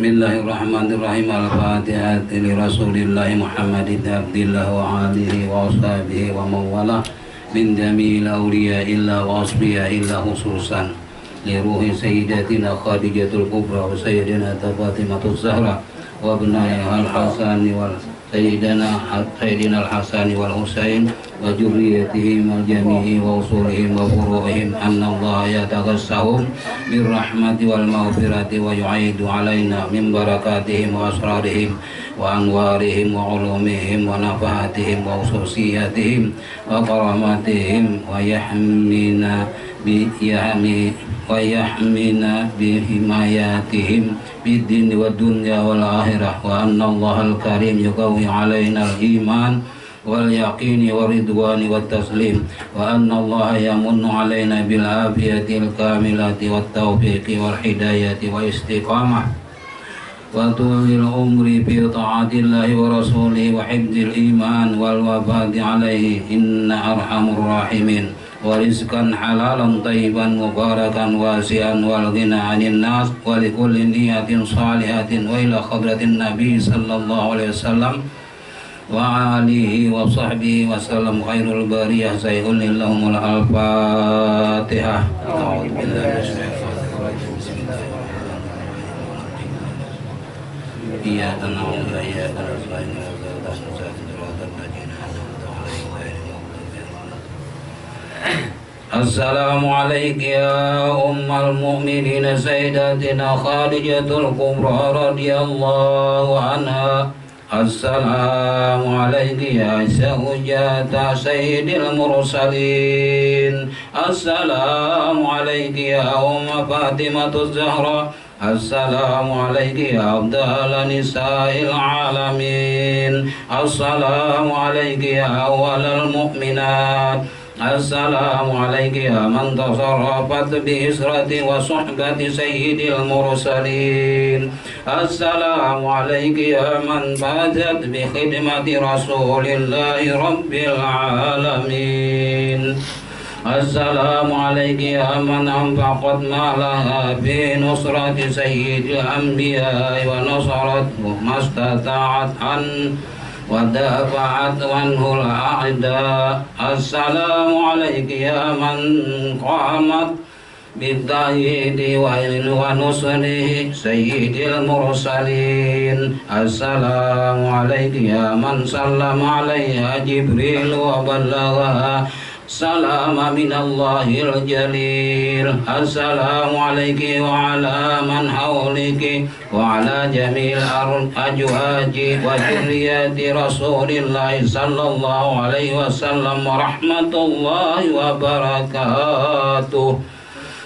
Bismillahirrahmanirrahim. Al-Fatihah li Rasulillah Muhammad ibn Abdillah wa alihi wa ashabihi wa mawala min jamil awliya illa wa asbiya illa khususan li ruhi sayyidatina Khadijatul Kubra wa sayyidina Fatimatul Zahra wa abnaiha al-Hasani wal sayyidina al-Hasani wal Husain wa jurriyatihim wal jami'i wa usulihim wa furu'ihim anna Allah yatagassahum birrahmati wal maghfirati wa yu'idu alaina min barakatihim wa asrarihim wa anwarihim wa ulumihim wa nafahatihim wa ususiyatihim wa karamatihim wa yahmina bihimayatihim bid-din wa dunya wal akhirah wa anna Allahal karim yuqawwi alaina al-iman wal yaqini wa ridwani wa taslim wa anna Allah yamunnu alaina bil afiyatil kamilati wat taufiqi wal hidayati wa istiqamah wa tulil umri fi ta'atillahi wa rasulihi wa hifdzil iman wal wafati alaihi inna arhamur rahimin wa rizqan halalan tayyiban mubarakan wasi'an wal ghina 'anil nas wa likulli niyatin salihatin wa ila hadratin nabi sallallahu alaihi wasallam wa alihi wa sahbihi wa sallam khairul bariyah sayyidul lahumul al-fatihah. A'udzu billahi minasyaitonir rajim. Bismillahirrahmanirrahim. Iyyaka na'budu wa iyyaka nasta'in. Assalamu alayki ya ummal mu'minin sayyidatina Khadijatul Kubra radhiyallahu anha. Assalamu alayki ya zawjata sayyidil mursalin. Assalamu alayki ya umma Fatimatuz Zahra. Assalamu alayki ya afdala nisa'il alamin. Assalamu alayki ya awwalal mu'minat. Assalamu alayki ya man tasarrafat bi israti wa suhbati sayyidil mursalin. Assalamu alayki ya man fazat bi khidmati rasulillahi rabbil alamin. Assalamu alayki ya man anfaqat malaha fi nusrati sayyidil anbiya wa nasarat mastata'at an wa dafa'at anhul a'da. Assalamu alayki ya man qamat bid-da'idi wa nusrihi sayyidil mursalin. Assalamu alayki ya man sallama alayha Jibril wa ballagha salama minallahil jalil. Assalamu alayki wa ala man hawliki wa ala jamil ajwaji wa jurriyati rasulillahi sallallahu alaihi wasallam wa rahmatullahi wa barakatuh.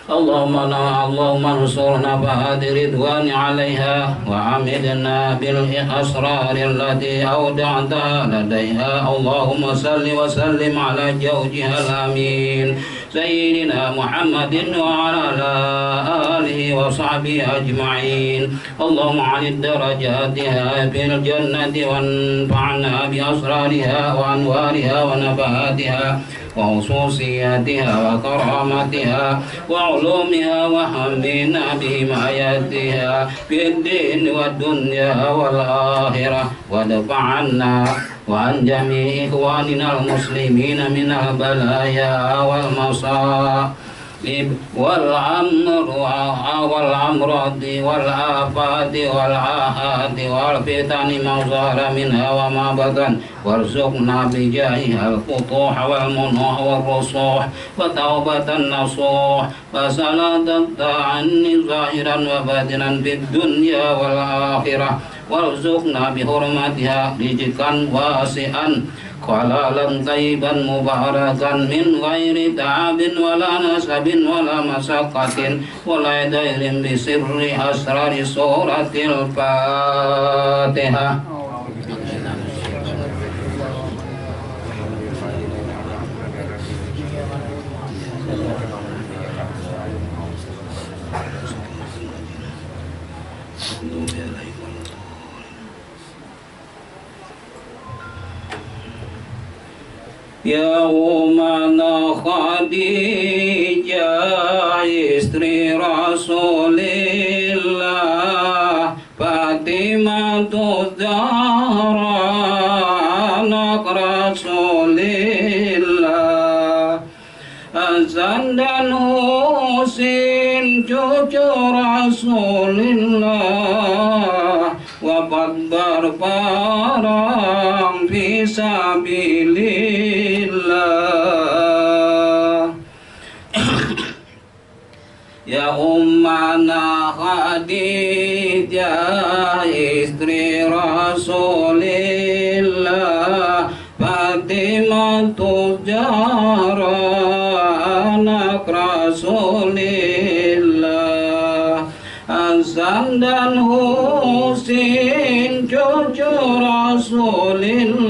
Allahumma ansurna ba'di ridwani alaiha wa amidna bil asrari allati awda'ta ladaiha. Allahumma salli wa sallim ala jawjihal amin sayyidina Muhammadin wa ala alihi wa sahbihi ajma'in. Allahumma 'alid darajatiha fil jannati wa anfa'na bi asrariha wa anwariha wa nabatiha wa khususiyatiha wa karamatiha wa ulumiha wa hamdina bihimayatiha fid din wa dunya wal akhirah wa dafa'anna wa an jami'i ikhwanina al-muslimina minal balaya wal masa'ib wal amradi wal afati wal ahadi wal fitani ma zahara minha wa ma batan warzuqna bijahi al-futuh wal munuh wal rusuh wa taubatan nasuh wa salatan ta'anni zahiran wa batinan fid dunya wal akhirah warzuqna bihurmatiha rizqan wasi'an halalan tayyiban mubarakan min ghairi ta'abin wala nasabin wala masaqatin wala dairin bi sirri asrari suratil Fatihah. Ya umana Khadijah istri Rasulillah Zahra anak Rasulillah, Hasan dan Husin cucu Rasulillah, wafat berperang fisabilillah. Ya ummana Khadijah istri Rasulillah, Fatimah Zahra anak Rasulillah, Hasan dan Husin cucu Rasulillah,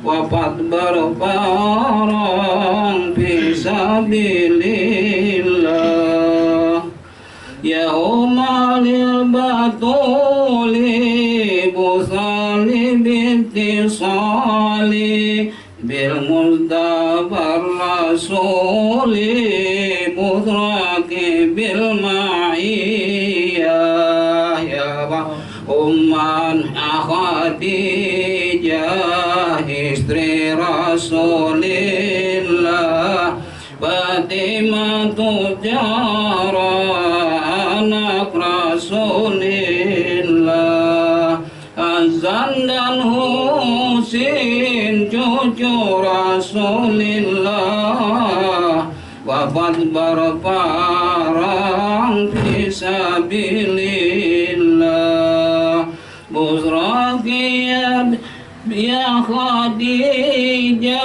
wafat berperang fisabilillah. Ya umalil batuli busali bintisali bil mustabar rasuli mudraki bil ma'iyah. Ya umman Khadijah istri Rasulillah, Fatimah Zahra anak Rasulillah, Hasan dan Husin cucu Rasulillah, wafat berperang fisabilillah. Busraki ya Khadijah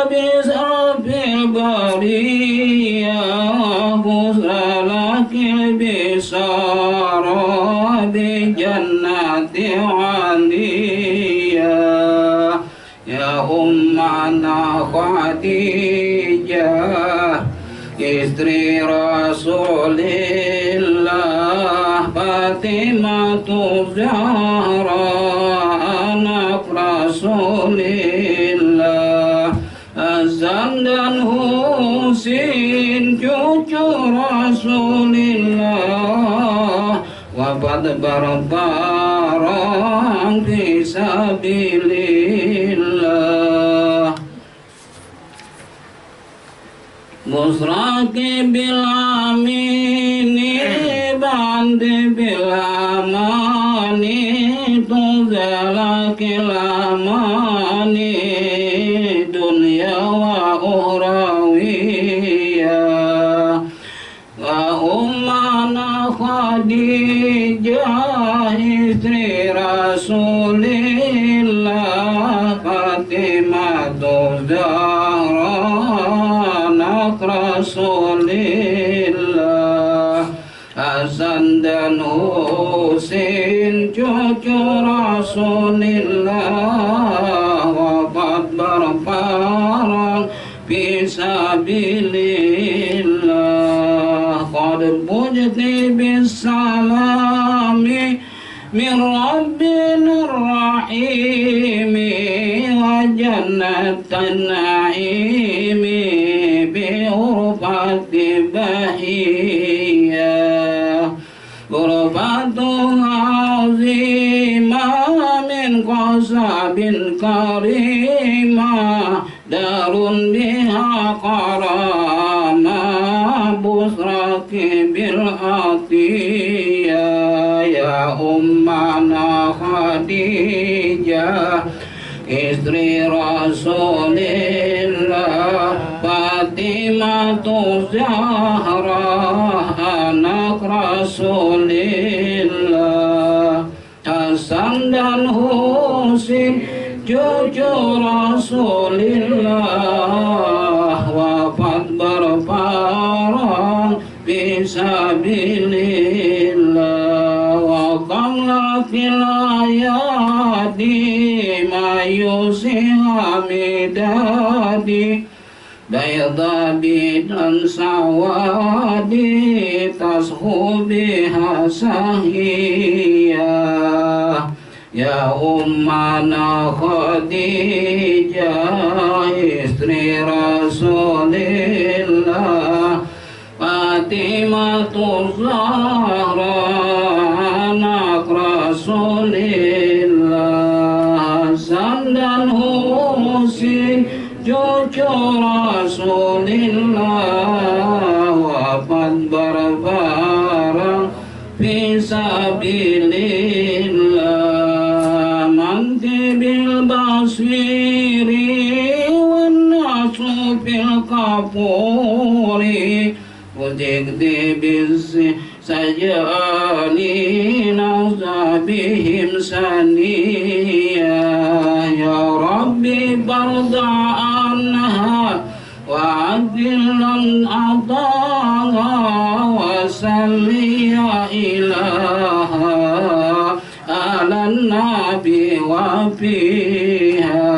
bisrafil bariyah, busralaki bisara bi jannati aliyah. Ya ummana Khadijah istri Rasulillah, Fatimah Zahra anak Rasulillah, Hasan dan Husin cucu Rasulillah, wafat berperang fisabilillah. Busraki bil amini bandi bil amani, tuzalaki lamani dunya wa ukhrawiyah. Wa ummana Khadijah istri Rasulillah, Fatimah Zahra Rasulillah, Hasan dan Husin cucu Rasulillah, wafat berperang fisabilillah. Qad bujti bisalami min rabbina rahimi wa jannatan naimi bi urfati bahiyah. Ghurfatun azimah min qasabin karimah, darun biha karamah, busraki bil atiyah. Ya ummana Khadijah istri Rasulillah, Fatimah Zahra anak Rasulillah, Hasan dan Husin cucu Rasulillah, wafat berperang fisabilillah. Wa qamla fil ayati ma yusihamidadi, bayda bidan sawadi tashu biha sahiyah. Ya ummana Khadijah istri Rasulillah, Fatimah Zahra anak Rasulillah, dan Husin cucu Rasulillah wafat berbareng fisabilillah manti bil baswiri wan nasu fil kapuri وتكذب السجاني نوزى بهم سنيا يا ربي برضى عنها وعدل أعطاها وسلي يا إلها على النبي وفيها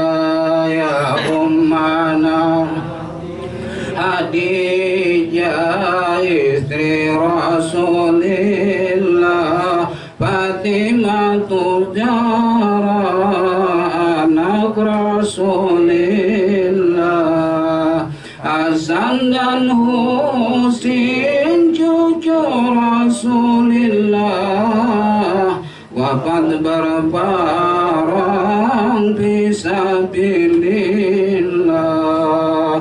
يا أمنا Khadijah istri Rasulillah Fatimah Zahra anak Rasulillah Hasan dan Husin cucu Rasulillah wafat berbareng fisabilillah.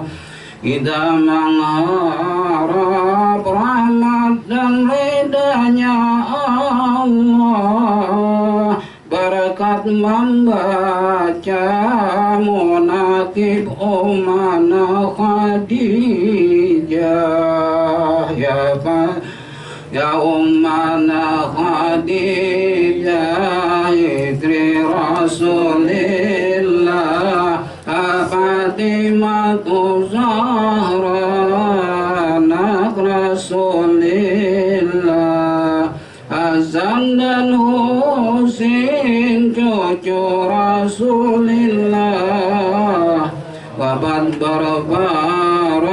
Kita mengharap rahmat dan ridhanya Allah berkat membaca munakib Ummana Khadijah ya Ummana Khadijah istri Rasulillah Fatimah Zahra anak Rasulillah Hasan dan Husin cucu Rasulillah wafat berbareng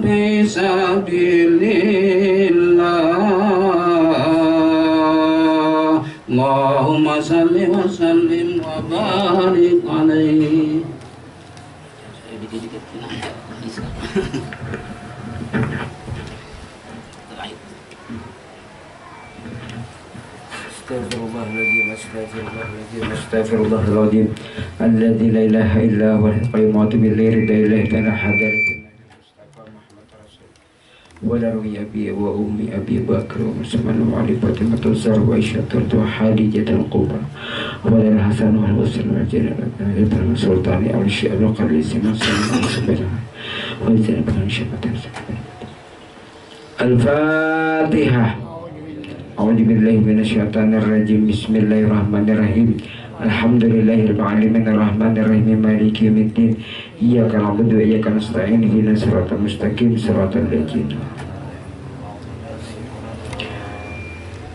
fisabilillah Allahumma salli wa sallim wa barik alaihi. Astaghfirullahaladzim alladzi la ilaha illa huwal qayyum wa atubu ilaihi la ilaha hadarati wala ruya bi wa ummi abi bakr wa musliman wa ali fatimah zahra wa aisyatul hadijah al-kubra wa al hasan wal husain wa jalal ibn sultani al syekh al-qali sinan subhanahu wa ta'ala al-fatihah. A'udzu billahi minasyaitonir rajim. Bismillahirrahmanirrahim. Alhamdulillahirabbil alamin arrahmanir rahim maliki yaumiddin. Iyyaka na'budu wa iyyaka nasta'in ihdinas siratal mustaqim siratal ladzina.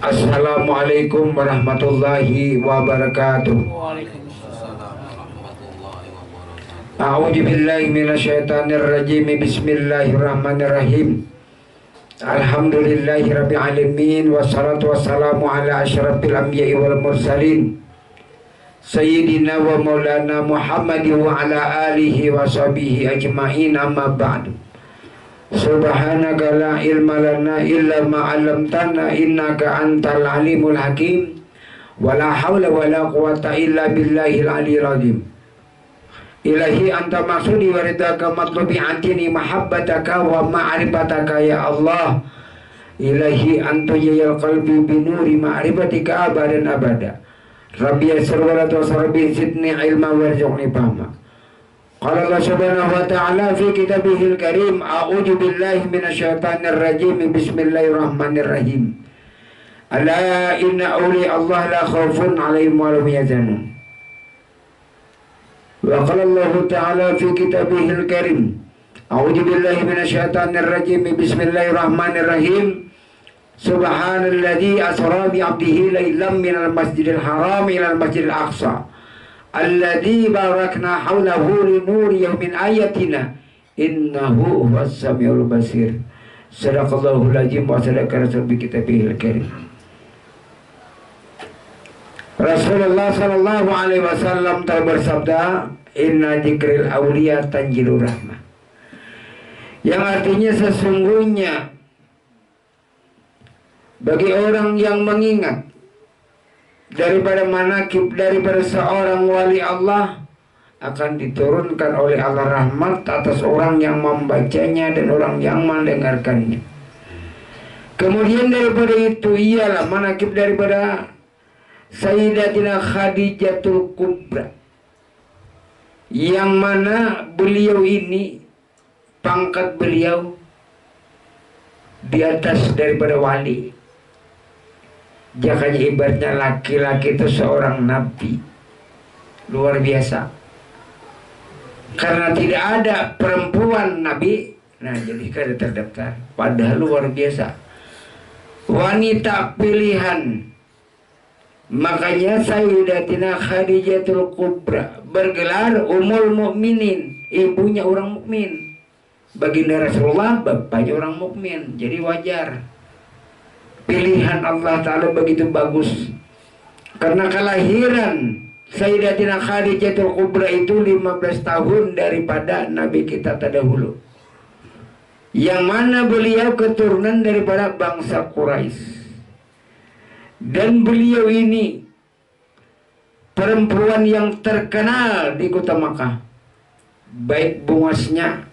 Assalamualaikum warahmatullahi wabarakatuh. Waalaikumsalam warahmatullahi wabarakatuh. A'udzu billahi minasyaitonir rajim. Bismillahirrahmanirrahim. Alhamdulillahi rabbil alamin wassalatu wassalamu ala asyrafil anbiya'i wal mursalin sayyidina wa maulana Muhammadin wa ala alihi wa sahbihi ajma'in amma ba'du. Subhanaka la ilma lana illa ma 'allamtana innaka antal alimul hakim wa la hawla wa la quwwata illa billahil aliyyil azim. Ilahi anta maksudi wa ridaka matlubi antini mahabbataka wa ma'rifataka ya Allah. Ilahi anta yayal qalbi binuri ma'rifatika abadan abada. Rabbi yassir wa la tu'assir bi zidni ilma warzuqni fahma. Qala Allah subhanahu wa ta'ala fi kitabihil karim a'udzu billahi minasyaitonir rajim bismillahirrahmanirrahim. Ala inna awliya Allah la khaufun 'alaihim wa lahum yahzanun. Wa qala Allah ta'ala fi kitabihil karim a'udzu billahi minasyaitonir rajim bismillahirrahmanirrahim subhanalladzi asra bi 'abdihi lailan minal masjidil haram ilal masjidil aqsa alladzi barakna haulahu linuriyahu min ayatina innahu huwas samiul basir. Sadaqallahul azim wa sadaqa rasul bi kitabihil karim. Rasulullah sallallahu alaihi wasallam telah bersabda, inna dzikril auliya tanjilur rahmah. Yang artinya sesungguhnya bagi orang yang mengingat daripada manakib daripada seorang wali Allah akan diturunkan oleh Allah rahmat atas orang yang membacanya dan orang yang mendengarkannya. Kemudian daripada itu ialah manakib daripada Sayyidatina Khadijatul Kubra, yang mana beliau ini pangkat beliau di atas daripada wali. Jakanya ibaratnya laki-laki itu seorang nabi luar biasa, karena tidak ada perempuan nabi. Nah, jadi kada terdaftar, padahal luar biasa, wanita pilihan. Makanya Sayyidatina Khadijatul Kubra bergelar Ummul Mukminin, ibunya orang mukmin. Baginda Rasulullah bapaknya orang mukmin, jadi wajar. Pilihan Allah Ta'ala begitu bagus. Karena kelahiran Sayyidatina Khadijatul Kubra itu 15 tahun daripada Nabi kita terdahulu, yang mana beliau keturunan daripada bangsa Quraisy. Dan beliau ini perempuan yang terkenal di kota Makkah, baik bungasnya,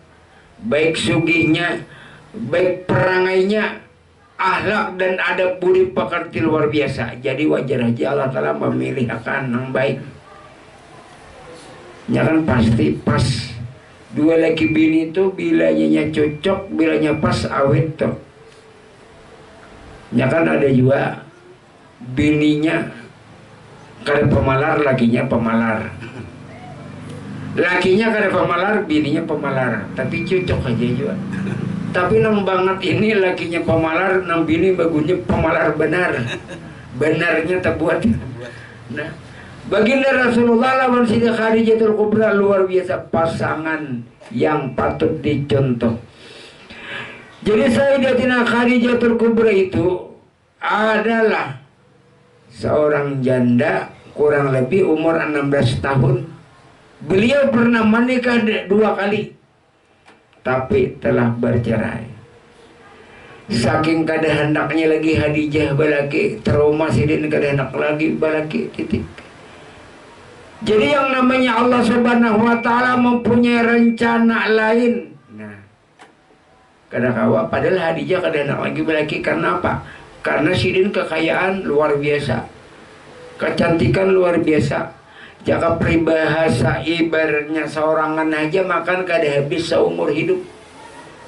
baik sugihnya, baik perangainya, akhlak dan adab budi pekerti luar biasa. Jadi wajar aja Allah Ta'ala memilih akan yang baik. Ya kan pasti pas. Dua laki bini itu bilanya cocok, bilanya pas awet tuh. Ya kan ada juga bininya kada pemalar, lakinya pemalar. Lakinya kada pemalar, bininya pemalar, tapi cocok aja juga. Tapi nang banget ini lakinya pemalar, nang bini bagusnya pemalar benar. Benarnya tak buat. Nah, baginda Rasulullah lawan Siti Khadijatul Kubra luar biasa, pasangan yang patut dicontoh. Jadi Sayyidatina Khadijatul Kubra itu adalah seorang janda kurang lebih umur 16 tahun. Beliau pernah menikah 2 kali, tapi telah bercerai. Saking kada hendaknya lagi Khadijah balaki, trauma sidin kada hendak lagi balaki, titik. Jadi yang namanya Allah Subhanahu wa Ta'ala mempunyai rencana lain. Nah, kada kawa, padahal Khadijah kada hendak lagi balaki. Karena apa? Karena sidin kekayaan luar biasa, kecantikan luar biasa. Jika peribahasa ibaratnya seorangan aja makan kada habis seumur hidup.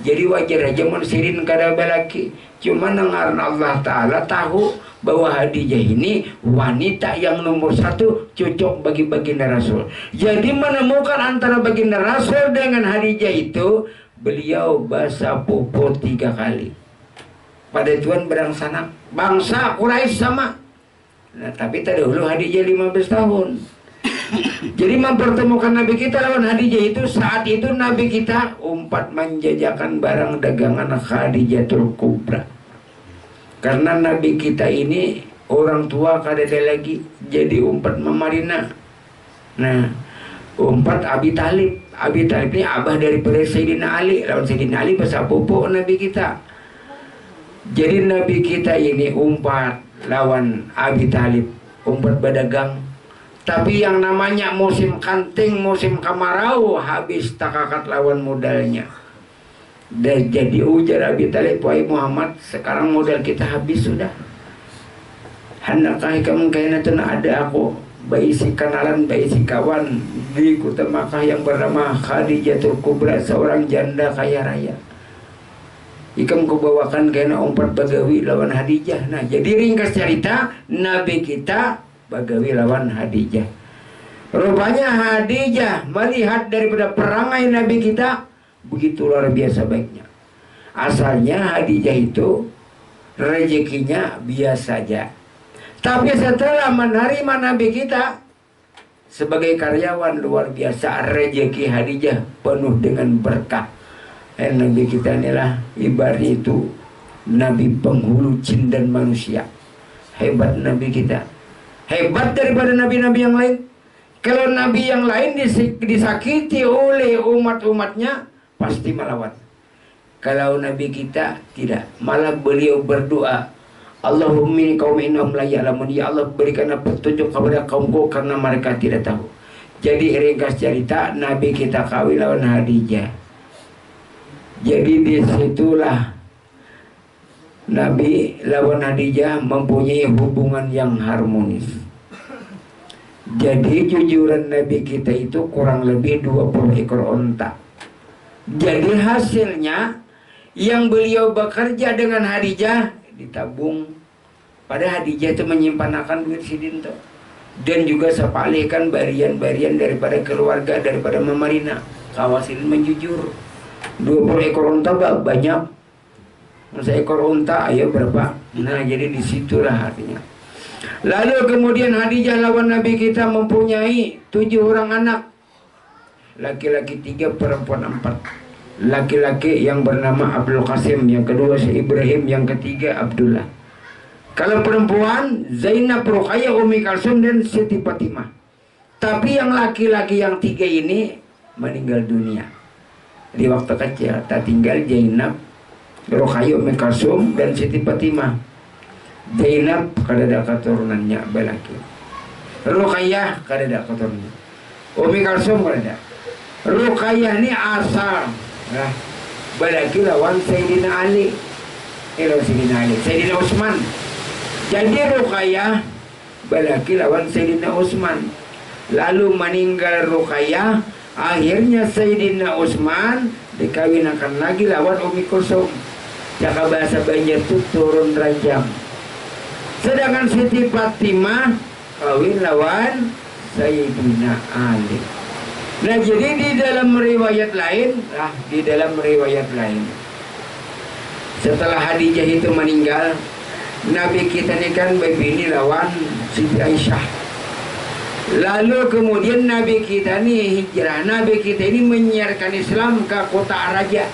Jadi wajar aja mensirin kada balaki. Cuma dengar Allah Ta'ala tahu bahwa Khadijah ini wanita yang nomor 1 cocok bagi baginda Rasul. Jadi menemukan antara baginda Rasul dengan Khadijah itu, beliau basa popo 3 kali. Pada Tuhan berangsana bangsa Quraisy sama. Nah, tapi terdahulu Khadijah 15 tahun. Jadi mempertemukan Nabi kita lawan Khadijah itu, saat itu Nabi kita umpat menjajakan barang dagangan Khadijatul Kubra. Karena Nabi kita ini orang tua kada ada lagi, jadi umpat memarina. Nah, umpat Abi Talib. Abi Talib ini abah daripada Sayyidina Ali. Lawan Sayyidina Ali pasal pupuk Nabi kita. Jadi Nabi kita ini umpat lawan Abi Talib, umpat berdagang. Tapi yang namanya musim kanting, musim kemarau, habis takakat lawan modalnya. Dan jadi ujar Abi Talib, wahai Muhammad, sekarang modal kita habis sudah. Hendakkah kamu kayaknya ada aku baisi kenalan, baisi kawan di kota Makkah yang bernama Khadijatul Kubra, seorang janda kaya raya. Ikam kubawakan kena umpat bagawi lawan Khadijah. Nah, jadi ringkas cerita, Nabi kita bagawi lawan Khadijah. Rupanya Khadijah melihat daripada perangai Nabi kita begitu luar biasa baiknya. Asalnya Khadijah itu rezekinya biasa saja. Tapi setelah menerima Nabi kita sebagai karyawan, luar biasa rezeki Khadijah penuh dengan berkah. Nabi kita inilah ibaratnya itu Nabi penghulu jin dan manusia. Hebat Nabi kita, hebat daripada nabi-nabi yang lain. Kalau nabi yang lain disakiti oleh umat-umatnya pasti melawan. Kalau Nabi kita tidak, malah beliau berdoa, Allahumma inni qaumi innahum la ya'lamun. Ya Allah, berikanlah petunjuk kepada kaumku karena mereka tidak tahu. Jadi ringkas cerita, Nabi kita kawin lawan Khadijah. Jadi disitulah Nabi lawan Khadijah mempunyai hubungan yang harmonis. Jadi jujuran Nabi kita itu kurang lebih 20 ekor onta. Jadi hasilnya yang beliau bekerja dengan Khadijah ditabung. Pada Khadijah itu menyimpan akan duit sidin tuh. Dan juga sepalihkan barian-barian daripada keluarga, daripada Mamarina. Kawasin menjujur. 20 ekor unta banyak. Masa ekor unta ayo berapa? Nah, jadi disitulah artinya. Lalu kemudian Khadijah lawan Nabi kita mempunyai 7 orang anak. Laki-laki 3, perempuan 4. Laki-laki yang bernama Abdul Qasim, yang kedua si Ibrahim, yang ketiga Abdullah. Kalau perempuan Zainab, Ruqayyah, Ummi Kalsum dan Siti Fatimah. Tapi yang laki-laki yang 3 ini meninggal dunia di waktu kecil. Tak tinggal Zainab, Ruqayyah, Ummi Kalsum dan Siti Fatimah. Zainab kada keturunannya balaki. Ruqayyah kada keturunannya. Ummi Kalsum kada. Ruqayyah ini asal balaki lawan Sayyidina Ali. Sayyidina Utsman. Jadi Ruqayyah balaki lawan Sayyidina Utsman. Lalu meninggal Ruqayyah, akhirnya Sayyidina Utsman dikawinkan lagi lawan Ummi Kulsum. Jaka bahasa Banjar itu turun rajam. Sedangkan Siti Fatimah kawin lawan Sayyidina Ali. Nah, jadi di dalam riwayat lain, setelah Khadijah itu meninggal, Nabi kita ini kan berbini lawan Siti Aisyah. Lalu kemudian Nabi kita ini hijrah. Nabi kita ini menyiarkan Islam ke kota Raja.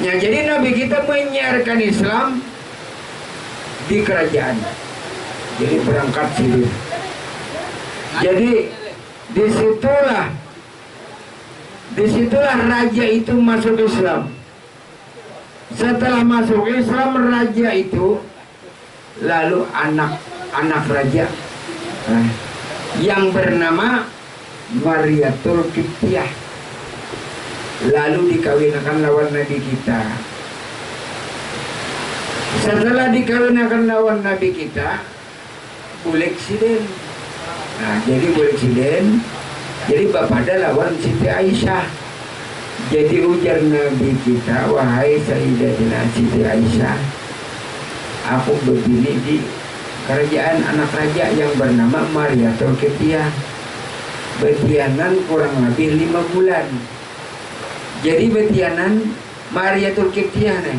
Ya, jadi Nabi kita menyiarkan Islam di kerajaan. Jadi berangkat sini. Jadi disitulah raja itu masuk Islam. Setelah masuk Islam raja itu, lalu anak raja yang bernama Mariatul Qibtiyah lalu dikawinkan lawan Nabi kita. Setelah dikawinkan lawan Nabi kita, Bulek Siden. Nah, jadi Bulek Siden, jadi bapada lawan Siti Aisyah. Jadi ujar Nabi kita, wahai Sayyidatina Siti Aisyah, aku berbini di kerajaan anak raja yang bernama Mariatul Qibtiyah. Betianan kurang lebih 5 bulan. Jadi betianan Mariatul Qibtiyah nih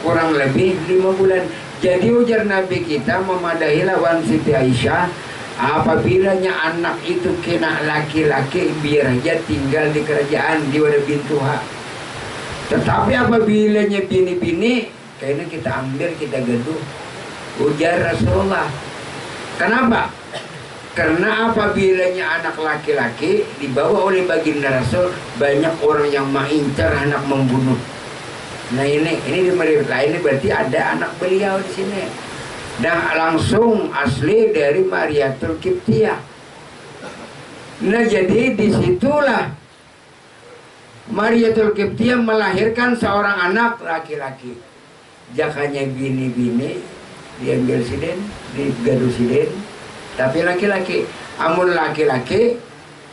kurang lebih 5 bulan. Jadi ujar Nabi kita memadahi lawan Siti Aisyah, apabila anak itu kena laki-laki biar aja tinggal di kerajaan di wadah bintuha. Tetapi apabila bini-bini kayaknya kita ambil, kita gaduh. Ujar Rasulullah, kenapa? Karena apabila anak laki-laki dibawa oleh baginda Rasul, banyak orang yang mengincar anak membunuh. Nah ini di meriwayat lain berarti ada anak beliau di sini. Dan langsung asli dari Mariatul Qibtiyah. Nah jadi disitulah Mariatul Qibtiyah melahirkan seorang anak laki-laki. Jakanya bini-bini diambil siden, digaduh siden, tapi laki-laki. Amun laki-laki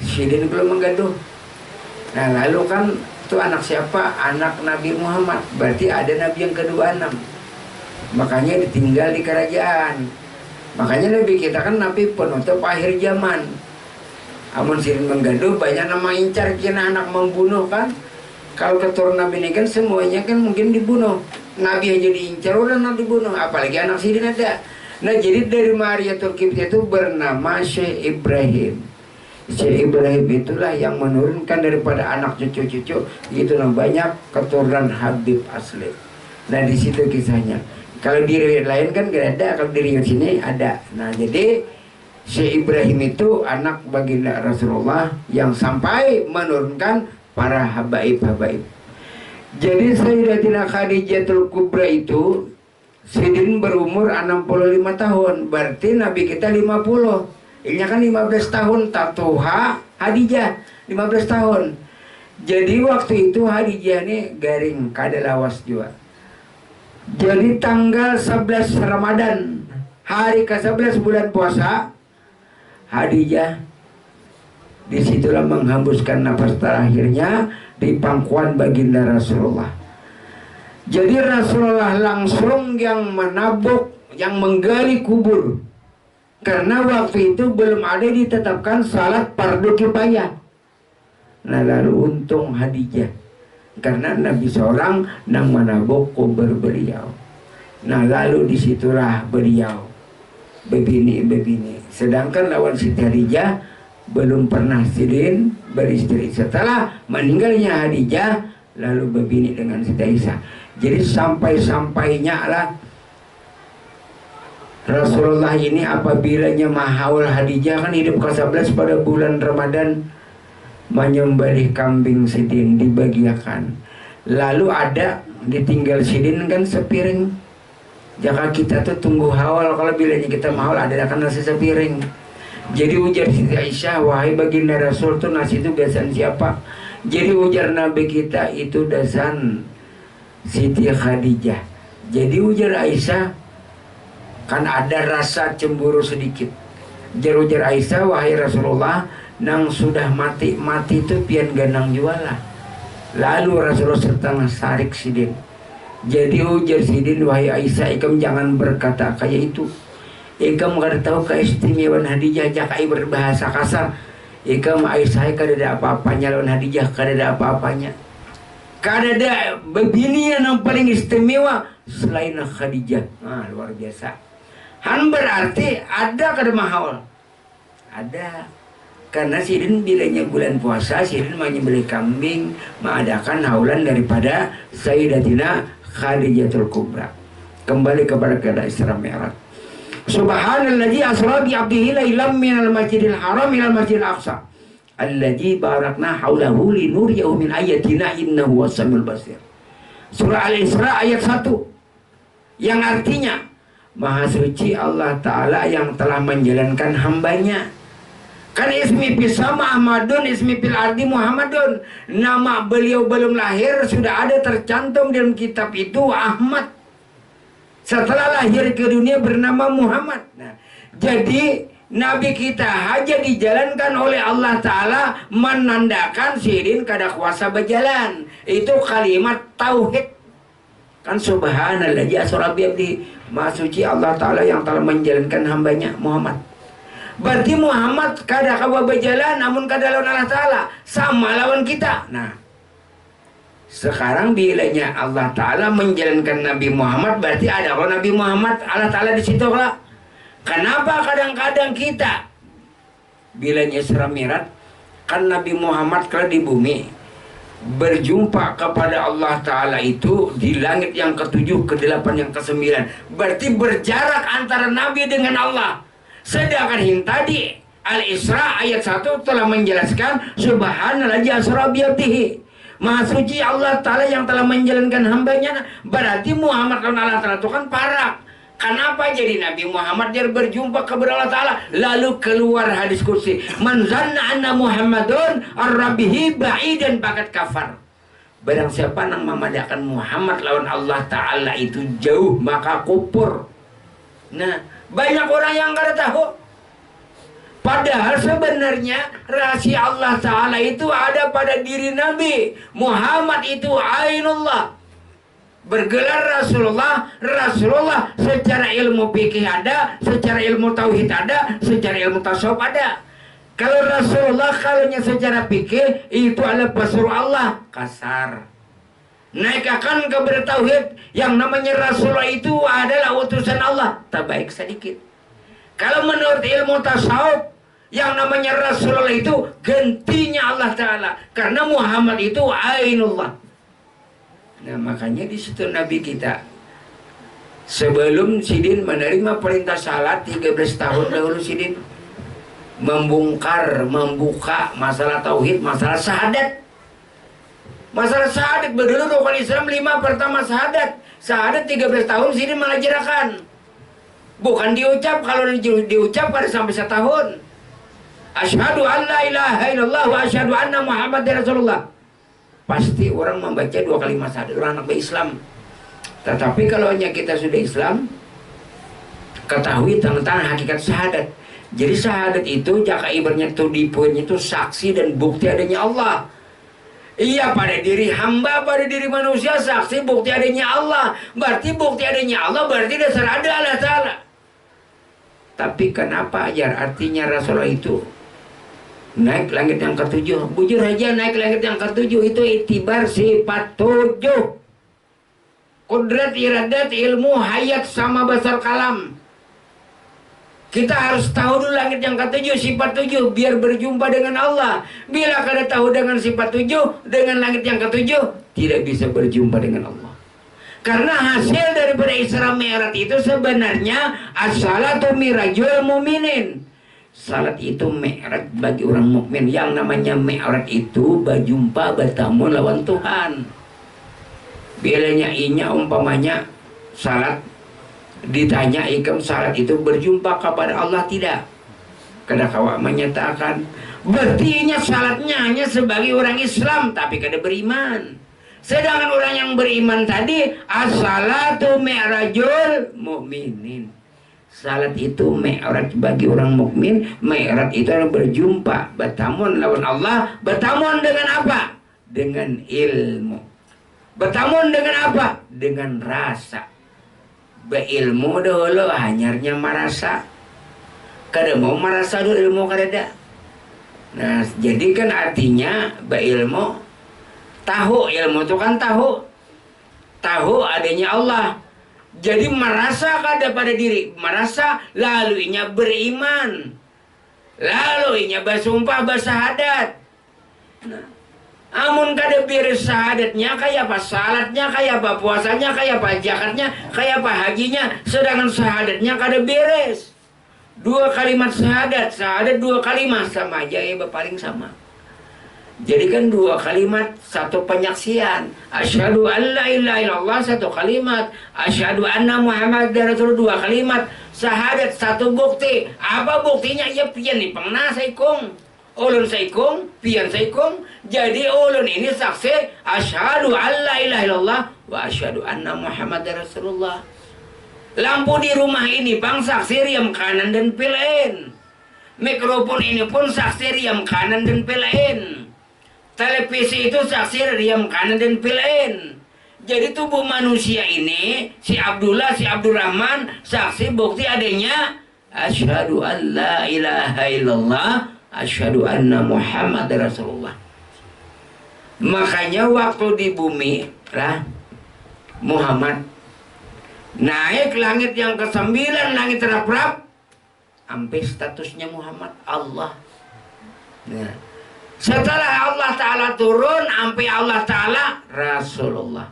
siden belum menggaduh. Nah lalu kan itu anak siapa? Anak Nabi Muhammad. Berarti ada Nabi yang ke-26. Makanya ditinggal di kerajaan. Makanya Nabi kita kan Nabi penutup akhir zaman. Amun sering menggaduh banyak nama incar kena anak membunuh kan. Kalau keturunan Nabi ini kan semuanya kan mungkin dibunuh. Nabi aja diincar udah nanti dibunuh, apalagi anak sidin ada. Nah jadi dari Mariatul Qibtiyah itu bernama Syekh Ibrahim. Syekh Ibrahim itulah yang menurunkan daripada anak cucu-cucu. Itulah banyak keturunan Habib asli. Nah di situ kisahnya. Kalau di riwayat lain kan gak ada, kalau di riwayat sini ada. Nah jadi Syekh Ibrahim itu anak baginda Rasulullah yang sampai menurunkan para habaib-habaib. Jadi Sayyidatina Khadijatul Kubra itu Sidin berumur 65 tahun, berarti Nabi kita 50. Ini kan 15 tahun, Tatuha Hadijah 15 tahun. Jadi waktu itu Hadijah ini garing kada lawas juga. Jadi tanggal 11 Ramadan, hari ke-11 bulan puasa, Hadijah disitulah menghembuskan nafas terakhirnya di pangkuan baginda Rasulullah. Jadi Rasulullah langsung yang menabuk, yang menggali kubur. Karena waktu itu belum ada ditetapkan salat fardu kifayah. Nah lalu untung Hadijah, karena Nabi seorang nang menabuk kubur beliau. Nah lalu disitulah beliau bebini. Sedangkan lawan Siti Hadijah belum pernah Sidin beristri. Setelah meninggalnya Hadijah, lalu bebini dengan Siti Aisyah. Jadi sampai-sampainya lah Rasulullah ini apabila mahaul Hadijah kan hidup ke-11 pada bulan Ramadan, menyembelih kambing Sidin dibagiakan. Lalu ada ditinggal Sidin kan sepiring. Jika kita tuh tunggu haul, kalau bilanya kita mahaul ada kan nasi sepiring. Jadi ujar Siti Aisyah, wahai baginda Rasul tuh nasi itu dasan siapa? Jadi ujar Nabi kita itu dasan Siti Khadijah. Jadi ujar Aisyah, kan ada rasa cemburu sedikit. Ujar Aisyah, wahai Rasulullah, nang sudah mati itu pian ganang jualah. Lalu Rasulullah setengah sarik Sidin. Jadi ujar Sidin, wahai Aisyah, ikam jangan berkata kayak itu. Ikam kada tahu keistimewaan Hadijah, jakai berbahasa kasar. Ikam Aisyah kada ada apa-apanya lawan Hadijah, kada ada apa-apanya. Kada ada begini yang paling istimewa selain Khadijah. Nah, luar biasa. Han berarti ada kada mahal. Ada. Karena Sidin bilanya bulan puasa, Sidin menyembelih kambing, mengadakan haulan daripada Sayyidatina Khadijatul Kubra. Kembali kepada keadaan Isra Mi'raj. Subhanalladzi asra bi 'abdihi lailam minal masjidil haram ilal masjidil aqsa alladzi barakna haulahu linuriyahu min ayatina innahu was-samiul basir. Surah Al-Isra ayat 1 yang artinya Maha suci Allah Ta'ala yang telah menjalankan hambanya. Kan ismi fis sama Ahmadun, ismi fil ardi Muhammadun. Nama beliau belum lahir sudah ada tercantum dalam kitab itu Ahmad. Setelah lahir ke dunia bernama Muhammad. Nah, jadi Nabi kita hanya dijalankan oleh Allah Ta'ala menandakan Sidin kada kuasa berjalan. Itu kalimat tauhid. Kan subhanalladzi asra bi 'abdihi, Maha suci Allah Ta'ala yang telah menjalankan hambanya Muhammad. Berarti Muhammad kada kawa berjalan namun kada lawan Allah Ta'ala, sama lawan kita. Nah, sekarang bilanya Allah Ta'ala menjalankan Nabi Muhammad, berarti ada kalau Nabi Muhammad Allah Ta'ala di situ lah. Kenapa kadang-kadang kita bilanya Isra Mi'raj kan Nabi Muhammad kalau di bumi berjumpa kepada Allah Ta'ala itu di langit yang ke-7, ke-8, yang ke-9. Berarti berjarak antara Nabi dengan Allah. Sedangkan yang tadi Al-Isra ayat 1 telah menjelaskan subhanalladzi asra bi 'abdihi, Maha suci Allah Ta'ala yang telah menjalankan hambanya. Berarti Muhammad dan Allah Ta'ala itu kan parak. Kenapa jadi Nabi Muhammad dia berjumpa kepada Allah Ta'ala? Lalu keluar hadis kursi, man zanna anna Muhammadun ar-rabbihi ba'idan bakat kafar. Barang siapa yang memadakan Muhammad lawan Allah Ta'ala itu jauh, maka kufur. Nah, banyak orang yang kada tahu. Padahal sebenarnya rahasia Allah Ta'ala itu ada pada diri Nabi Muhammad itu Ainullah. Bergelar Rasulullah. Rasulullah secara ilmu fikih ada, secara ilmu tauhid ada, secara ilmu tasawuf ada. Kalau Rasulullah kalaunya secara fikih itu adalah pesuruh Allah, kasar. Naik akan ke bertauhid yang namanya Rasulullah itu adalah utusan Allah, terbaik sedikit. Kalau menurut ilmu tasawuf yang namanya Rasulullah itu gantinya Allah Ta'ala, karena Muhammad itu Ainullah. Nah makanya di situ Nabi kita sebelum Sidin menerima perintah salat 13 tahun dahulu Sidin membuka masalah tauhid, masalah syahadat. Masalah syahadat berdulu rukun Islam 5 pertama syahadat. Syahadat 13 tahun sini malah jerakan. Bukan diucap, kalau diucap pada sampai setahun. Asyhadu an la ilaha illallah wa asyhadu anna Muhammadar Rasulullah. Pasti orang membaca 2 kalimat syahadat, orang anak Islam. Tetapi kalau hanya kita sudah Islam, ketahui tentang hakikat syahadat. Jadi syahadat itu jaka ibaratnya itu di poinnya itu saksi dan bukti adanya Allah. Iya, pada diri hamba, pada diri manusia saksi bukti adanya Allah. Berarti bukti adanya Allah berarti dasar ada Allah Ta'ala. Tapi kenapa ajar artinya Rasulullah itu naik langit yang ke-7? Bujur aja naik langit yang ke-7 itu itibar sifat 7. Kudrat, iradat, ilmu, hayat sama basar kalam. Kita harus tahu dulu langit yang ke-7, sifat 7, biar berjumpa dengan Allah. Bila kada tahu dengan sifat 7, dengan langit yang ke-7, tidak bisa berjumpa dengan Allah. Karena hasil daripada Isra Mi'raj itu sebenarnya as-salatu mirajul mu'minin. Salat itu mi'raj bagi orang mukmin. Yang namanya mi'raj itu berjumpa, bertemu lawan Tuhan. Bilanya inya umpamanya salat, ditanya ikam salat itu berjumpa kepada Allah tidak? Kada kawa menyatakan berarti salatnya hanya sebagai orang Islam tapi kada beriman. Sedangkan orang yang beriman tadi as-salatu mi'rajul mu'minin. Salat itu mi'raj bagi orang mukmin. Mi'raj itu adalah berjumpa, bertamun lawan Allah. Bertamun dengan apa? Dengan ilmu. Bertamun dengan apa? Dengan rasa. Berilmu dulu hanyarnya merasa. Kada mau merasa dulu ilmu kada ada. Nah, jadi kan artinya berilmu tahu, ilmu itu kan tahu. Tahu adanya Allah. Jadi merasa kada pada diri, merasa lalu inya beriman. Lalu inya bersumpah bersahadat. Nah, amun kada beres syahadatnya, kayak apa salatnya, kayak apa puasanya, kayak apa zakatnya, kayak apa hajinya, sedangkan syahadatnya kada beres. 2 kalimat syahadat, syahadat 2 kalimat sama aja ya, paling sama. Jadi kan 2 kalimat, 1 penyaksian. Asyhadu an la ilaha illallah 1 kalimat, asyhadu anna Muhammadar Rasulullah 2 kalimat, syahadat 1 bukti. Apa buktinya? Ya pian ni pangna saikong. Ulun saikong, pian saikong. Jadi ulun ini saksi asyhadu an la ilaha illallah wa asyhadu anna Muhammadar Rasulullah. Lampu di rumah ini bang saksi riam kanan dan pelain. Mikrofon ini pun saksi riam kanan dan pelain. Televisi itu saksi riam kanan dan pelain. Jadi tubuh manusia ini si Abdullah, si Abdurrahman saksi bukti adanya asyhadu an la ilaha illallah asyhadu anna Muhammad Rasulullah. Makanya waktu di bumi lah Muhammad naik langit yang ke-9, langit rap-rap, sampai statusnya Muhammad Allah. Nah, setelah Allah Ta'ala turun, sampai Allah Ta'ala Rasulullah.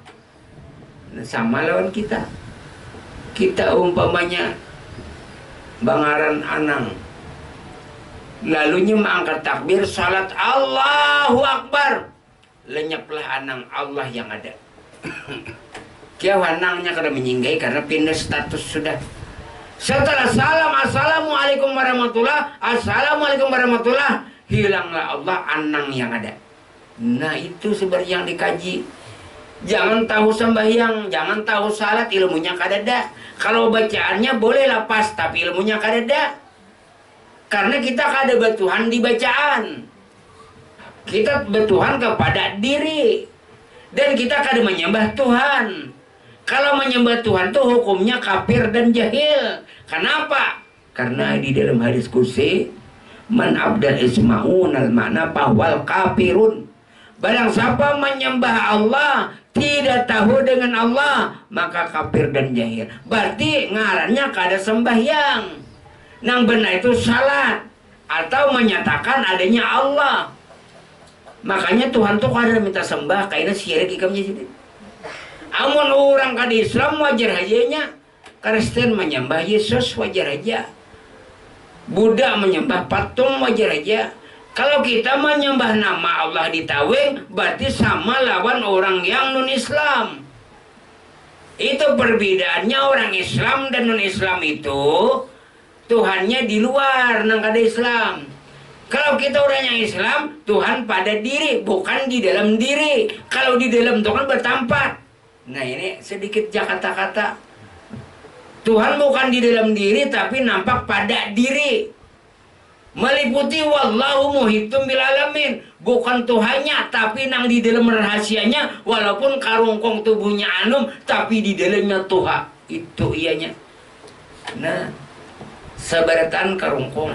Nah, sama lawan kita. Kita umpamanya Bangaran Anang, lalunya mengangkat takbir salat Allahu Akbar, lenyaplah Anang, Allah yang ada. Kia Anangnya kada menyinggai karena pindah status sudah. Setelah salam assalamualaikum warahmatullah, assalamualaikum warahmatullah, hilanglah Allah, Anang yang ada. Nah itu sebenarnya yang dikaji. Jangan tahu sembahyang, jangan tahu salat, ilmunya kada ada. Kalau bacaannya boleh lepas, tapi ilmunya kada ada. Karena kita kada bertuhan di bacaan. Kita bertuhan kepada diri. Dan kita kada menyembah Tuhan. Kalau menyembah Tuhan itu hukumnya kafir dan jahil. Kenapa? Karena di dalam hadis kursi, man abdal isma'unal makna pahwal kafirun. Barang siapa menyembah Allah tidak tahu dengan Allah, maka kafir dan jahil. Berarti ngarannya kada sembahyang. Nang benar itu salat atau menyatakan adanya Allah. Makanya Tuhan tuh kada minta sembah, kayaknya syirik ikamnya sini. Amun orang kada Islam wajar aja. Kristen menyembah Yesus wajar aja. Buddha menyembah patung wajar aja. Kalau kita menyembah nama Allah di tawing, berarti sama lawan orang yang non-Islam. Itu perbedaannya orang Islam dan non-Islam itu Tuhannya di luar nang kada Islam. Kalau kita orang yang Islam, Tuhan pada diri, bukan di dalam diri. Kalau di dalam Tuhan bertampak. Nah ini sedikit kata-kata. Tuhan bukan di dalam diri, tapi nampak pada diri. Meliputi wallahu muhitum bil alamin. Bukan Tuhannya, tapi nang di dalam rahasianya. Walaupun karungkong tubuhnya anum, tapi di dalamnya Tuhan. Itu ianya. Nah, sabaratan karungkong.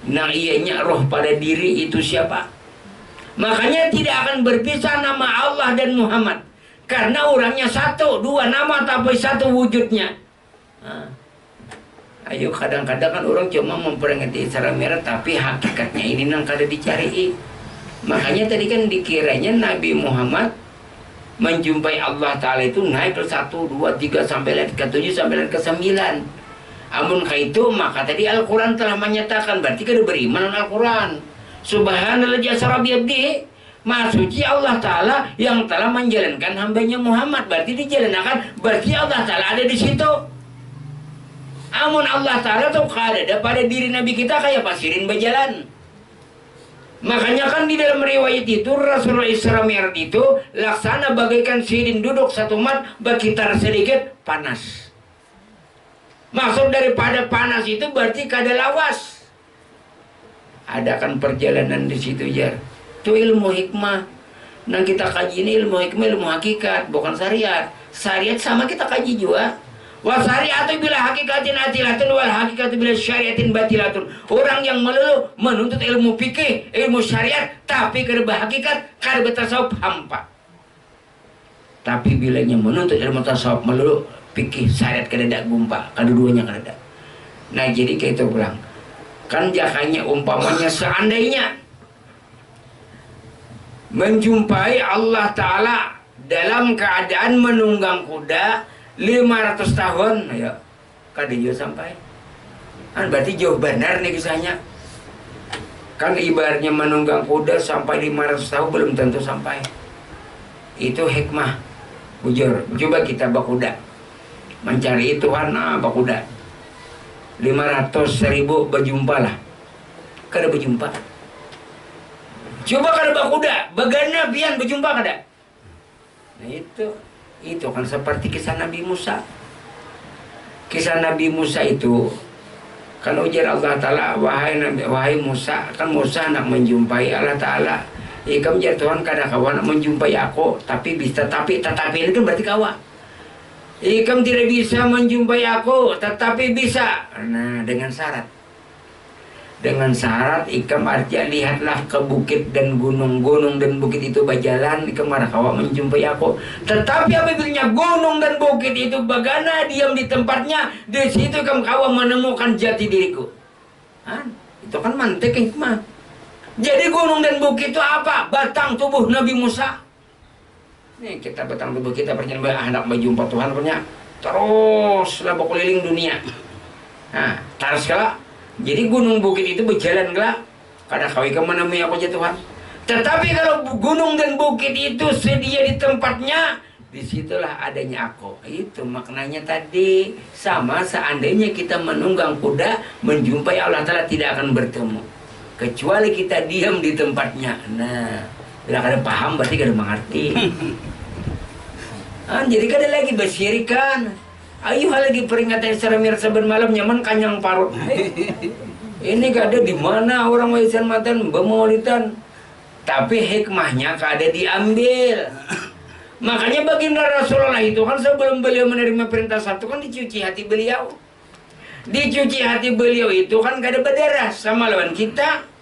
Nang ianya roh pada diri itu siapa? Makanya tidak akan berpisah nama Allah dan Muhammad. Karena orangnya satu, dua nama tapi satu wujudnya. Nah, ayo kadang-kadang kan orang cuma memperingati Isra Mi'raj, tapi hakikatnya ini nang kada dicari. Makanya tadi kan dikiranya Nabi Muhammad menjumpai Allah Ta'ala itu naik ke 1, 2, 3 sampai lihat ke 7 sampai lihat ke 9. Amun itu maka tadi Al-Quran telah menyatakan, berarti kada beriman dengan Al-Quran. Subhanallah asra bi abdihi. Maha suci Allah Ta'ala yang telah menjalankan hambanya Muhammad. Berarti dijalankan, berarti Allah Ta'ala ada di situ. Amun Allah Ta'ala tuh ada pada diri Nabi kita kayak pasirin berjalan. Makanya kan di dalam riwayat itu Rasulullah Isra Mi'raj itu laksana bagaikan sirin duduk satu mat berkitar sedikit panas. Maksud daripada panas itu berarti kada lawas. Ada kan perjalanan di situ jar. Itu ilmu hikmah. Nah kita kaji ini ilmu hikmah, ilmu hakikat, bukan syariat. Syariat sama kita kaji juga. Wa syariatu bila hakikatin atilatun wal hakikatu bila syariatin batilatun. Orang yang melulu menuntut ilmu fikih, ilmu syariat, tapi kada hakikat, kada bertasawuf hampa. Tapi bilanya menuntut ilmu tasawuf melulu fikih syariat kada ada gumpa, kada duanya kada ada. Nah jadi kayak itu bilang. Kan jakanya umpamanya seandainya menjumpai Allah Ta'ala dalam keadaan menunggang kuda 500 tahun, ya kada jauh sampai. Kan berarti jauh benar nih kisahnya. Kan ibaratnya menunggang kuda sampai 500 tahun belum tentu sampai. Itu hikmah. Bujur, coba kita bakuda mencari Tuhan, bakuda 500.000 berjumpa lah, kada berjumpa. Coba kada bakuda, bagana pian berjumpa kada. Nah itu kan seperti kisah Nabi Musa. Kisah Nabi Musa itu kan ujar Allah Ta'ala, wahai Musa, kan Musa nak menjumpai Allah Ta'ala. Ikam jar Tuhan kada kawan nak menjumpai aku, tapi bisa tetapi ini kan berarti kawan. Ikam tidak bisa menjumpai aku, tetapi bisa. Nah dengan syarat. Dengan syarat ikam artinya lihatlah ke bukit dan gunung dan bukit itu berjalan, ikam marah kawa menjumpai aku. Tetapi apabila gunung dan bukit itu bagana diam di tempatnya, di situ ikam kawa menemukan jati diriku. Itu kan mantek hikmah. Jadi gunung dan bukit itu apa? Batang tubuh Nabi Musa. Nih kita batang tubuh kita perjalanan hendak berjumpa Tuhan punya. Teruslah berkeliling dunia. Nah, terus kala. Jadi gunung bukit itu berjalan gelap. Karena kau ikan menemui aku aja Tuhan. Tetapi kalau gunung dan bukit itu sedia di tempatnya, disitulah adanya aku. Itu maknanya tadi. Sama seandainya kita menunggang kuda, menjumpai Allah Ta'ala tidak akan bertemu. Kecuali kita diam di tempatnya. Nah, bila kada paham berarti kada mengerti. Jadi kada lagi bersirikan. Ayo lagi peringatan Isra Mi'raj saben malam nyaman kanyang parut. Ini kada di mana orang waisan matan bemaulidan. Tapi hikmahnya kada diambil. Makanya baginda Rasulullah itu kan sebelum beliau menerima perintah satu kan dicuci hati beliau. Dicuci hati beliau itu kan kada berdarah sama lawan kita.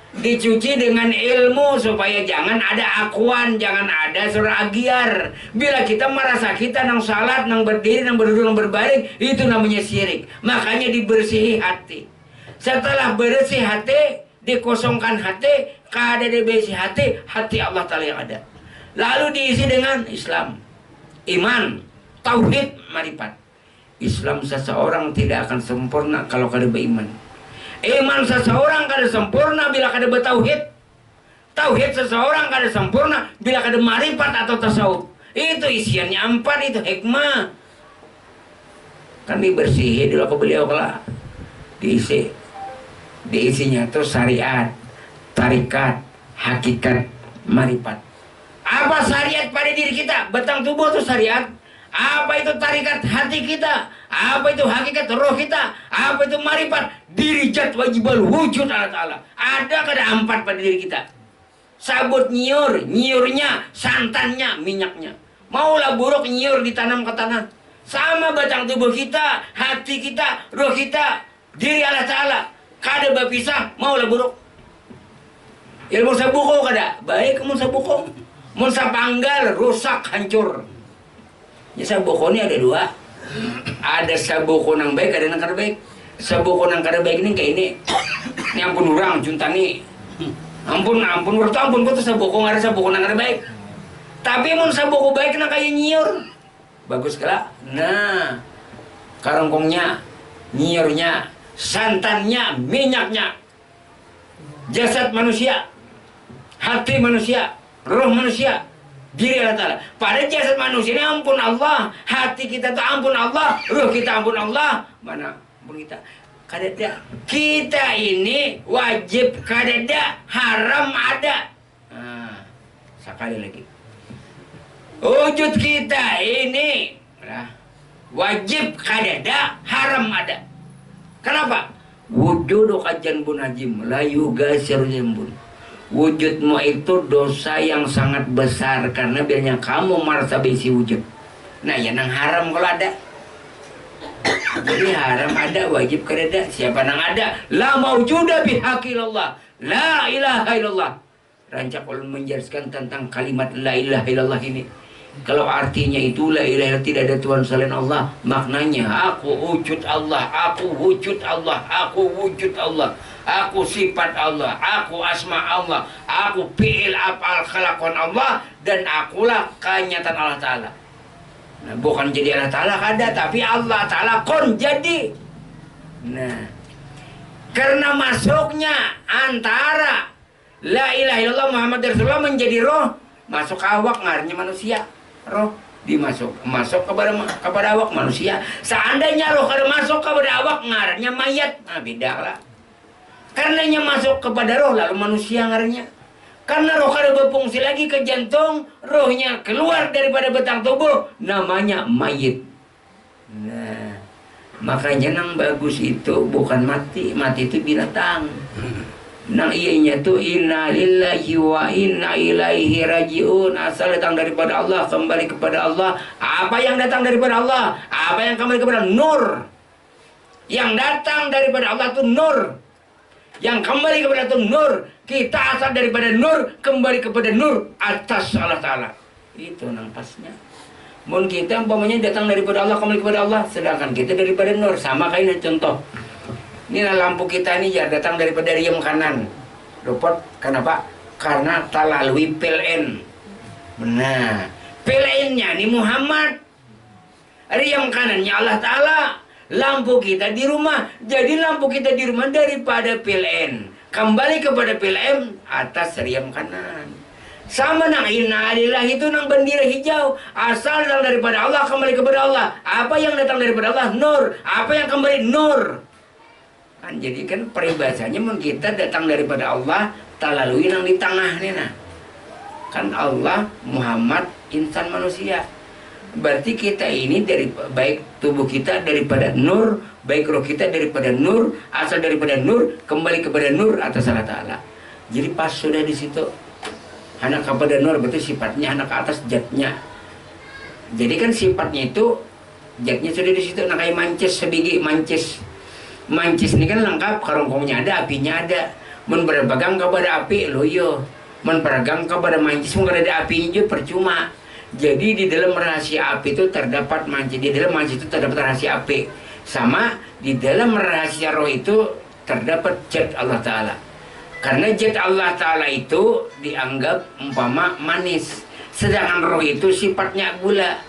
Dicuci dengan ilmu supaya jangan ada akuan, jangan ada surah agiar. Bila kita merasa kita nang salat, nang berdiri, nang berduduk, nang berbaring, itu namanya syirik. Makanya dibersihi hati. Setelah bersih hati, dikosongkan hati, kada dibersihi hati Allah Ta'ala yang ada. Lalu diisi dengan Islam, iman, tauhid, marifat. Islam seseorang tidak akan sempurna kalau kada beriman. Iman seseorang kada sempurna bila kada bertauhid. Tauhid seseorang kada sempurna bila kada marifat atau tasawuf. Itu isiannya 4 itu hikmah. Kan dibersihin dulu ke beliau kelak. Diisinya tuh syariat, tarikat, hakikat, marifat. Apa syariat pada diri kita? Batang tubuh itu syariat. Apa itu tarikat hati kita? Apa itu hakikat roh kita? Apa itu marifat? Diri jat wajibal wujud Allah Ta'ala. Ada kada 4 pada diri kita. Sabut nyiur, nyiurnya, santannya, minyaknya. Maulah buruk nyiur ditanam ke tanah. Sama batang tubuh kita, hati kita, roh kita, diri Allah Ta'ala. Kada berpisah, maulah buruk. Ilmu sabuko kada? Baik ilmu sabuko. Mun sapanggal, rusak, hancur. Ya sabuko ini ada 2. Ada sabuko nang baik, ada nang kada baik. Sabuko nang kada baik ini kayak ini. Ini ampun orang, juntani. Ampun, menurut ampun kok tuh sabuko ngada sabuko nang kada baik. Tapi mun sabuko baik nang kayak nyiur. Bagus kala. Nah, karongkongnya, nyiurnya, santannya, minyaknya. Jasad manusia, hati manusia, roh manusia, diri Allah Ta'ala. Pada jasad manusia ini ampun Allah, hati kita tuh ampun Allah, roh kita ampun Allah. Mana ampun kita? Kadada. Kita ini wajib kadada, haram ada. Nah, sekali lagi. Wujud kita ini wajib kadada, haram ada. Kenapa? Wujudu kajan bun hajim la yugasir jambun. Wujudmu itu dosa yang sangat besar karena biarnya kamu merasa bisi wujud. Nah, ya nang haram kalau ada. Jadi haram ada, wajib kadada. Siapa nang ada? La maujuda bihaqillallah. La ilaha illallah. Rancak ulun menjelaskan tentang kalimat la ilaha illallah ini. Kalau artinya itu la ilaha illallah, tidak ada Tuhan selain Allah, maknanya aku wujud Allah, aku wujud Allah, aku wujud Allah, aku sifat Allah, aku asma Allah, aku fi'il af'al khalaqan Allah, dan akulah kenyataan Allah Ta'ala. Nah, bukan jadi Allah Ta'ala kada, tapi Allah Ta'ala kon jadi. Nah, karena masuknya antara la ilaha illallah Muhammad Rasulullah menjadi roh, masuk awak ngarnya manusia. Roh masuk kepada awak manusia. Seandainya roh kada masuk kepada awak ngarannya mayat. Nah, beda lah. Karenanya masuk kepada roh lalu manusia ngarannya. Karena roh kada berfungsi lagi ke jantung, rohnya keluar daripada batang tubuh, namanya mayit. Nah, makanya nang bagus itu bukan mati, mati itu binatang. Nang ianya tuh inna lillahi wa inna ilaihi rajiun. Asal datang daripada Allah, kembali kepada Allah. Apa yang datang daripada Allah? Apa yang kembali kepada nur? Yang datang daripada Allah itu nur. Yang kembali kepada itu nur. Kita asal daripada nur, kembali kepada nur atas Allah Ta'ala. Itu nang pasnya. Mun kita umpamanya datang daripada Allah, kembali kepada Allah, sedangkan kita daripada nur. Sama kayak contoh. Ini lampu kita ini ya datang daripada riem kanan. Dapat kenapa? Karena tak lalui PLN. Nah, PLN-nya ini Muhammad. Riem kanannya Allah Ta'ala. Lampu kita di rumah. Jadi lampu kita di rumah daripada PLN. Kembali kepada PLN atas riem kanan. Sama nang inna lillahi itu nang bendera hijau. Asal datang daripada Allah, kembali kepada Allah. Apa yang datang daripada Allah? Nur. Apa yang kembali? Nur. Kan jadi kan peribahasanya mun kita datang daripada Allah, tak lalui nang di tengah nih nah. Kan Allah, Muhammad, insan manusia. Berarti kita ini dari baik tubuh kita daripada nur, baik roh kita daripada nur, asal daripada nur, kembali kepada nur atas Allah Ta'ala. Jadi pas sudah di situ anak kepada nur berarti sifatnya anak ke atas jatnya. Jadi kan sifatnya itu jatnya sudah di situ, nah kayak mancis sebiji mancis. Mancis ini kan lengkap, karongkongnya ada, apinya ada. Men berpegang kepada api, loyo. Men berpegang kepada mancis, mungkin ada apinya juga percuma. Jadi di dalam rahasia api itu terdapat mancis, di dalam mancis itu terdapat rahasia api. Sama di dalam rahasia roh itu terdapat zat Allah Ta'ala. Karena zat Allah Ta'ala itu dianggap umpama manis. Sedangkan roh itu sifatnya gula.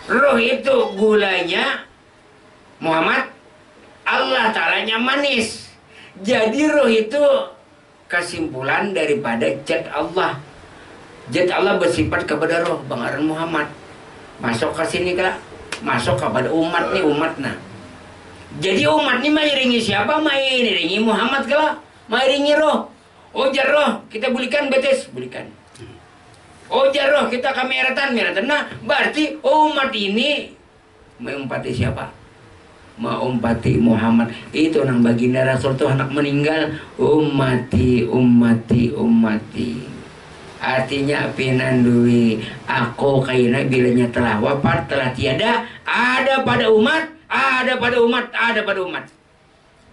Roh itu gulanya Muhammad, Allah Ta'alanya manis. Jadi roh itu kesimpulan daripada zat Allah. Zat Allah bersifat kepada roh bangaran Muhammad. Masuk ke sini kah? Masuk kepada umat nih, umat nah. Jadi umat nih mairingi siapa? Mairingi Muhammad kah? Mairingi roh. Ojar roh kita bulikan betes, bulikan. Ojar roh kita kameratan, meratan. Nah, berarti umat ini mengumpati siapa? Mengumpati Muhammad. Itu nang baginda Rasul tuh anak meninggal, ummati, ummati, ummati. Artinya pinandui aku kaina bilanya telah wafat, telah tiada, ada pada umat, ada pada umat, ada pada umat.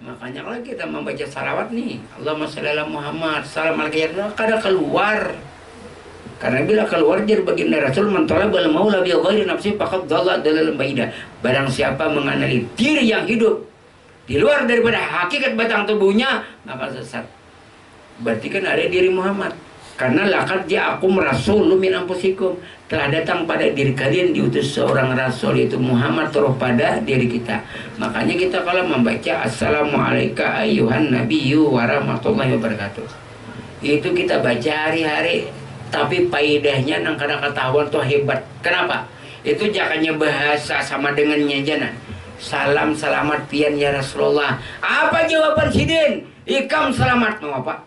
Makanya kalau kita membaca salawat nih, Allahumma shalli ala Muhammad, salam alaika, kada keluar. Karena bila keluar dari baginda Rasul, man talabal maula bi ghairi nafsi faqad dhalla dhalalan baida. Barang siapa mengenali diri yang hidup di luar daripada hakikat batang tubuhnya, maka sesat. Berarti kan ada diri Muhammad. Karena laqad ja'akum rasulun min anfusikum, telah datang pada diri kalian diutus seorang rasul, yaitu Muhammad turun pada diri kita. Makanya kita kalau membaca assalamualaikum ayyuhan nabiyyu warahmatullahi wabarakatuh, itu kita baca hari-hari. Tapi faedahnya nang kadang ketahuan tuh hebat. Kenapa? Itu jangannya bahasa sama dengannya jana. Salam selamat pian ya Rasulullah. Apa jawaban sidin? Ikam selamat mau apa?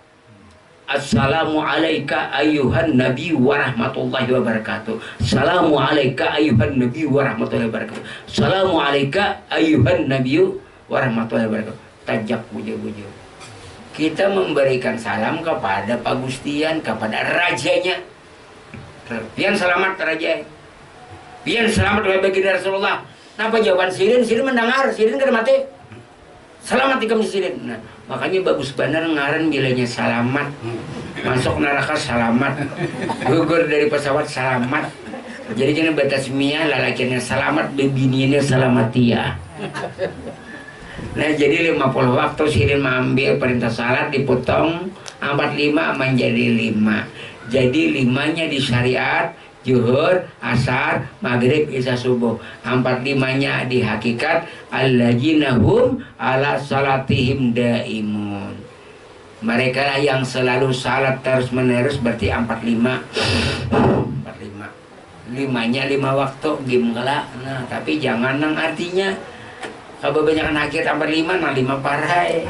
Assalamualaikum ayyuhan nabi warahmatullahi wabarakatuh. Assalamualaikum ayyuhan nabi warahmatullahi wabarakatuh. Assalamualaikum ayyuhan nabi warahmatullahi wabarakatuh. Tajak bujo-bujo. Kita memberikan salam kepada Pak Gustian, kepada rajanya. Pian selamat raja. Pian selamat bagi Rasulullah. Napa jawaban sirin? Sirin mendengar, sirin kada mati. Selamat ikam sirin. Nah, makanya bagus benar ngaran bilanya selamat. Masuk neraka selamat. Gugur dari pesawat selamat. Jadi jangan batas mia lalakinya selamat, bebininya selamat ya. Nah jadi 50 waktu sirin mengambil perintah salat dipotong 45 menjadi 5. Jadi 5-nya di syariat Zuhur, Asar, Maghrib, Isya, Subuh. 45-nya di hakikat alladzina hum ala salatihim daimun. Mereka lah yang selalu salat terus menerus, berarti 45. 5-nya 5 waktu gimana. Nah tapi jangan nang artinya kalau banyak akhir 45 nang 5 parai.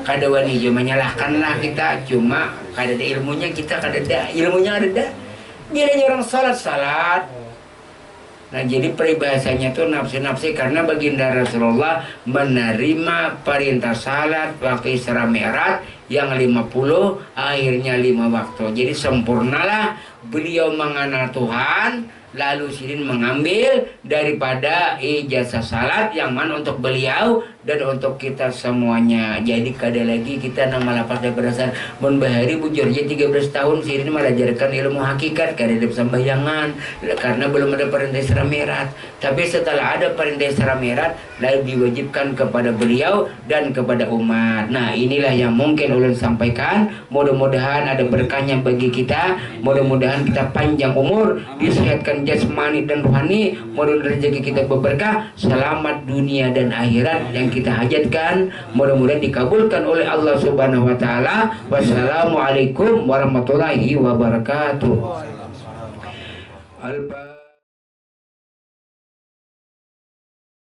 Kada wani cuma menyalahkanlah kita, cuma kada ada ilmunya, kita kada ada ilmunya, ada. Bilanya orang salat. Nah jadi peribahasanya tuh nafsi-nafsi, karena baginda Rasulullah menerima perintah salat waktu Isra Mi'raj yang 50, akhirnya 5 waktu. Jadi sempurnalah beliau mengenal Tuhan, lalu sirin mengambil daripada ijazah salat yang mana untuk beliau dan untuk kita semuanya. Jadi kada lagi kita nama lapas daripada salat. Mun bahari bujurnya 13 tahun sirin mengajarkan ilmu hakikat, kada ada sembayangan karena belum ada perintah Isra Mi'raj. Tapi setelah ada perintah Isra Mi'raj, lalu diwajibkan kepada beliau dan kepada umat. Nah inilah yang mungkin ulun sampaikan. Mudah-mudahan ada berkahnya bagi kita. Mudah-mudahan kita panjang umur, disehatkan jasmani dan rohani. Mudah-mudahan rezeki kita berberkah, selamat dunia dan akhirat yang kita hajatkan. Mudah-mudahan dikabulkan oleh Allah Subhanahu wa taala. Wassalamualaikum warahmatullahi wabarakatuh.